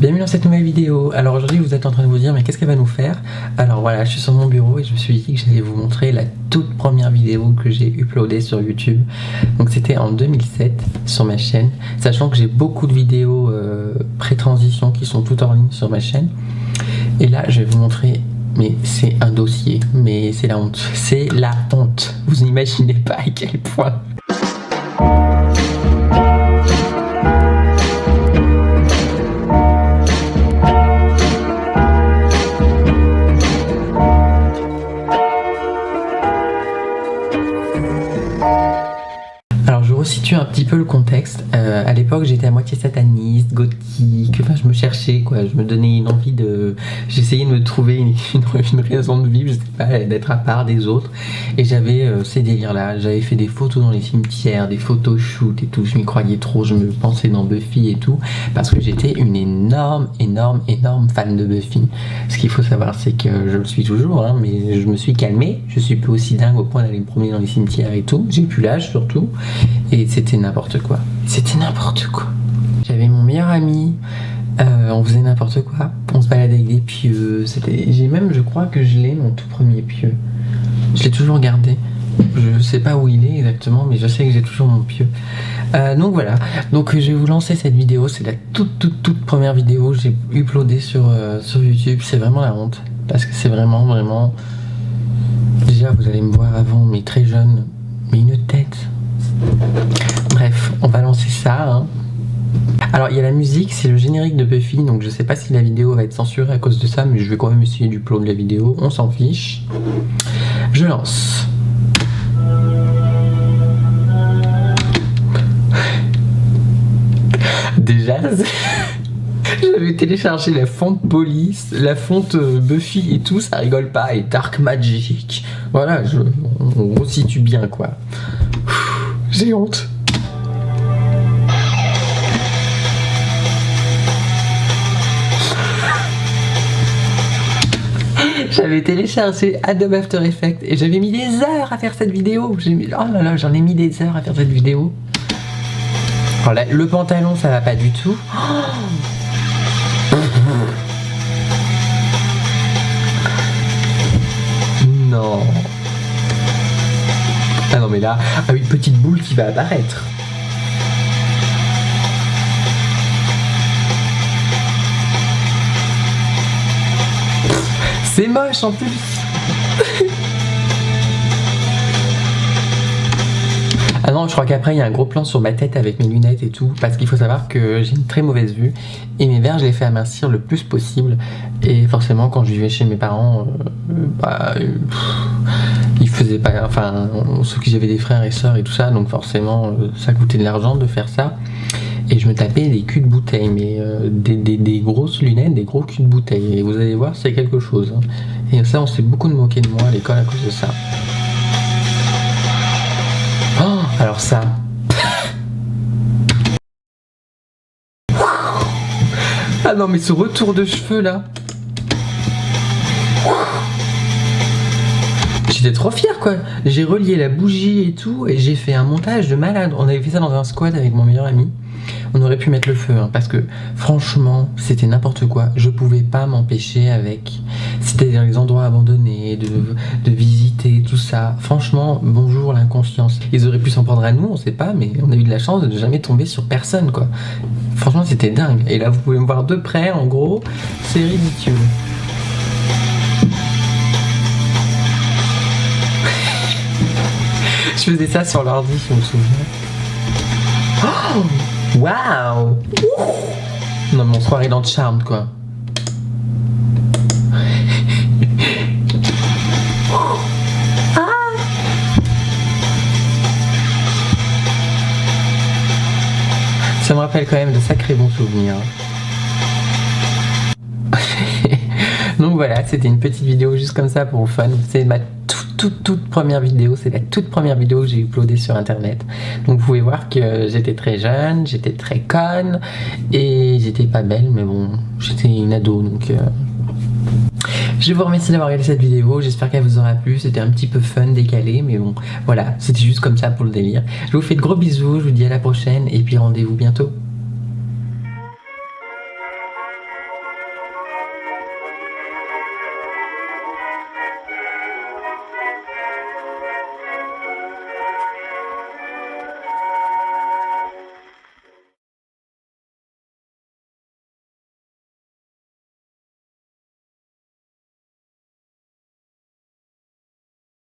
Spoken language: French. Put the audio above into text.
Bienvenue dans cette nouvelle vidéo. Alors aujourd'hui vous êtes en train de vous dire mais qu'est-ce qu'elle va nous faire? Alors voilà, je suis sur mon bureau et je me suis dit que j'allais vous montrer la toute première vidéo que j'ai uploadée sur YouTube. Donc c'était en 2007 sur ma chaîne, sachant que j'ai beaucoup de vidéos pré-transition qui sont toutes en ligne sur ma chaîne. Et là je vais vous montrer, mais c'est un dossier, mais c'est la honte. C'est la honte. Vous n'imaginez pas à quel point. Alors je resitue un petit peu le contexte. À l'époque j'étais à moitié sataniste, gothique, enfin je me cherchais quoi, je me donnais une envie de... J'essayais de me trouver une raison de vivre, je sais pas, d'être à part des autres. Et j'avais ces délires là, j'avais fait des photos dans les cimetières, des photos shoot et tout, je m'y croyais trop, je me pensais dans Buffy et tout, parce que j'étais une énorme fan de Buffy. Ce qu'il faut savoir c'est que je le suis toujours, hein, mais je me suis calmé, je suis plus aussi dingue au point d'aller me promener dans les cimetières et tout, j'ai plus l'âge surtout. Et c'était n'importe quoi. C'était n'importe quoi. J'avais mon meilleur ami, on faisait n'importe quoi. On se baladait avec des pieux. J'ai même, je crois que je l'ai, mon tout premier pieu. Je l'ai toujours gardé. Je sais pas où il est exactement, mais je sais que j'ai toujours mon pieu. Donc voilà. Donc je vais vous lancer cette vidéo. C'est la toute première vidéo que j'ai uploadée sur YouTube. C'est vraiment la honte. Parce que c'est vraiment... Déjà, vous allez me voir avant, mais très jeune. Mais une tête... Bref, on va lancer ça, hein. Alors il y a la musique, c'est le générique de Buffy, donc je sais pas si la vidéo va être censurée à cause de ça, mais je vais quand même essayer d'uploader la vidéo, on s'en fiche. Je lance. Déjà, j'avais téléchargé la fonte police, la fonte Buffy et tout, ça rigole pas, et Dark Magic. Voilà, on resitue bien quoi. J'ai honte. J'avais téléchargé Adobe After Effects et j'avais mis des heures à faire cette vidéo. Oh là là, j'en ai mis des heures à faire cette vidéo. Alors là, le pantalon, ça va pas du tout. Non. Ah non mais là, ah oui, petite boule qui va apparaître. C'est moche en plus. Ah non, je crois qu'après il y a un gros plan sur ma tête avec mes lunettes et tout, parce qu'il faut savoir que j'ai une très mauvaise vue et mes verres je les fais amincir le plus possible. Et forcément quand je vivais chez mes parents, ils faisaient pas, enfin ceux qui avaient des frères et sœurs et tout ça, donc forcément ça coûtait de l'argent de faire ça. Et je me tapais des culs de bouteille, mais des grosses lunettes, des gros culs de bouteille. Et vous allez voir, c'est quelque chose, hein. Et ça, on s'est beaucoup moqué de moi à l'école à cause de ça. Oh, alors ça. Ah non, mais ce retour de cheveux là. J'étais trop fier quoi. J'ai relié la bougie et tout, et j'ai fait un montage de malade. On avait fait ça dans un squat avec mon meilleur ami. On aurait pu mettre le feu, hein, parce que franchement, c'était n'importe quoi. Je pouvais pas m'empêcher avec. C'était dans les endroits abandonnés, de visiter, tout ça. Franchement, bonjour l'inconscience. Ils auraient pu s'en prendre à nous, on sait pas, mais on a eu de la chance de ne jamais tomber sur personne, quoi. Franchement, c'était dingue. Et là, vous pouvez me voir de près, en gros, c'est ridicule. Je faisais ça sur l'ordi, je me souviens. Oh, waouh! Non mais on se croirait dans Charmed quoi. Ah! Ça me rappelle quand même de sacrés bons souvenirs. Donc voilà, c'était une petite vidéo juste comme ça pour fun. C'est ma toute première vidéo, c'est la toute première vidéo que j'ai uploadée sur internet. Donc vous pouvez voir que j'étais très jeune, j'étais très conne et j'étais pas belle, mais bon, j'étais une ado donc je vous remercie d'avoir regardé cette vidéo, j'espère qu'elle vous aura plu, c'était un petit peu fun, décalé, mais bon, voilà, c'était juste comme ça pour le délire. Je vous fais de gros bisous, je vous dis à la prochaine et puis rendez-vous bientôt.